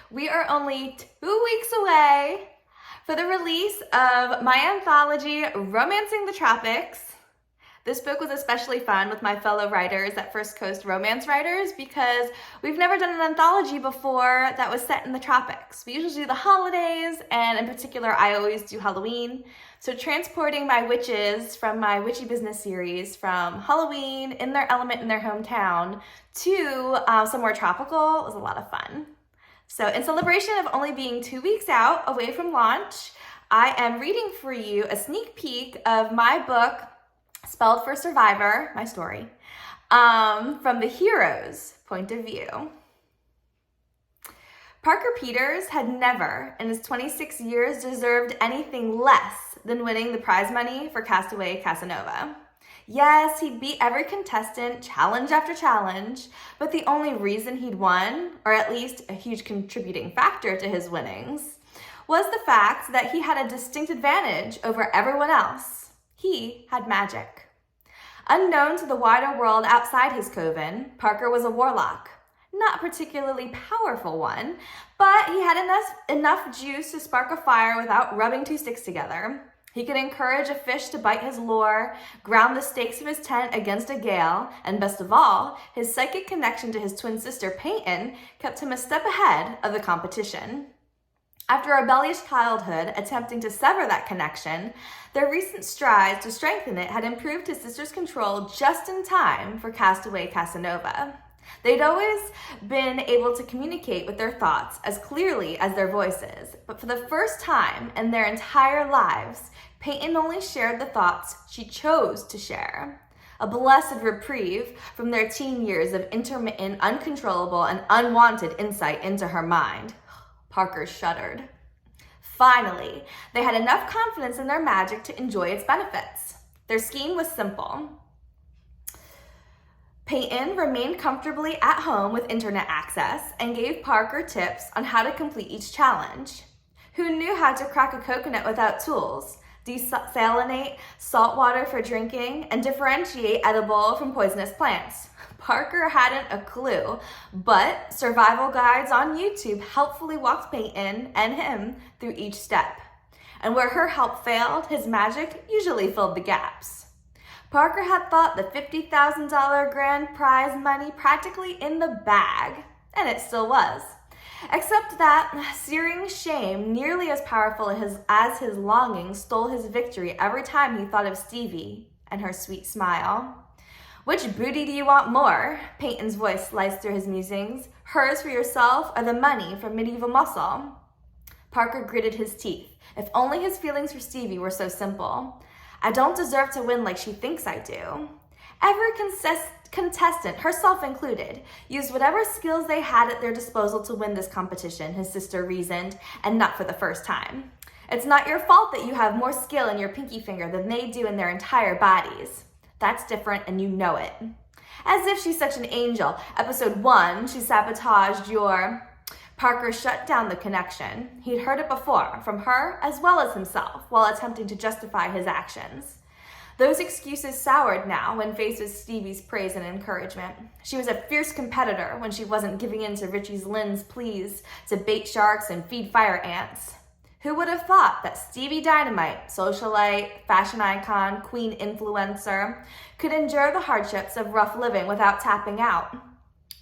We are only 2 weeks away for the release of my anthology, Romancing the Tropics. This book was especially fun with my fellow writers at First Coast Romance Writers because we've never done an anthology before that was set in the tropics. We usually do the holidays, and in particular, I always do Halloween. So transporting my witches from my Witchy Business series from Halloween in their element in their hometown to somewhere tropical was a lot of fun. So in celebration of only being 2 weeks out away from launch, I am reading for you a sneak peek of my book, Spelled for Survivor, my story, from the hero's point of view. Parker Peters had never, in his 26 years, deserved anything less than winning the prize money for Castaway Casanova. Yes, he'd beat every contestant, challenge after challenge, but the only reason he'd won, or at least a huge contributing factor to his winnings, was the fact that he had a distinct advantage over everyone else. He had magic. Unknown to the wider world outside his coven, Parker was a warlock. Not a particularly powerful one, but he had enough juice to spark a fire without rubbing two sticks together. He could encourage a fish to bite his lure, ground the stakes of his tent against a gale, and best of all, his psychic connection to his twin sister Peyton kept him a step ahead of the competition. After a rebellious childhood attempting to sever that connection, their recent strides to strengthen it had improved his sister's control just in time for Castaway Casanova. They'd always been able to communicate with their thoughts as clearly as their voices, but for the first time in their entire lives, Peyton only shared the thoughts she chose to share. A blessed reprieve from their teen years of intermittent, uncontrollable, and unwanted insight into her mind. Parker shuddered. Finally, they had enough confidence in their magic to enjoy its benefits. Their scheme was simple. Peyton remained comfortably at home with internet access and gave Parker tips on how to complete each challenge. Who knew how to crack a coconut without tools, desalinate salt water for drinking, and differentiate edible from poisonous plants? Parker hadn't a clue, but survival guides on YouTube helpfully walked Peyton and him through each step. And where her help failed, his magic usually filled the gaps. Parker had thought the $50,000 grand prize money practically in the bag, and it still was. Except that searing shame, nearly as powerful as his longing, stole his victory every time he thought of Stevie and her sweet smile. Which booty do you want more? Peyton's voice sliced through his musings. Hers for yourself or the money from medieval muscle? Parker gritted his teeth. If only his feelings for Stevie were so simple. I don't deserve to win like she thinks I do. Every contestant, herself included, used whatever skills they had at their disposal to win this competition, his sister reasoned, and not for the first time. It's not your fault that you have more skill in your pinky finger than they do in their entire bodies. That's different, and you know it. As if she's such an angel. Episode 1, she sabotaged your... Parker shut down the connection. He'd heard it before, from her as well as himself, while attempting to justify his actions. Those excuses soured now when faced with Stevie's praise and encouragement. She was a fierce competitor when she wasn't giving in to Richie Lynn's pleas to bait sharks and feed fire ants. Who would have thought that Stevie Dynamite, socialite, fashion icon, queen influencer, could endure the hardships of rough living without tapping out?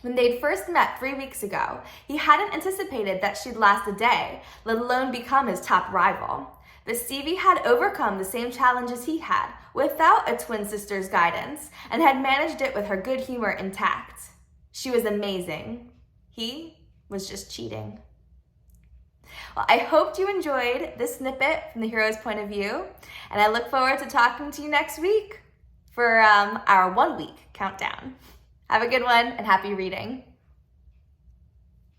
When they'd first met 3 weeks ago, he hadn't anticipated that she'd last a day, let alone become his top rival. But Stevie had overcome the same challenges he had, without a twin sister's guidance, and had managed it with her good humor intact. She was amazing. He was just cheating. Well, I hope you enjoyed this snippet from the hero's point of view, and I look forward to talking to you next week for our 1 week countdown. Have a good one and happy reading.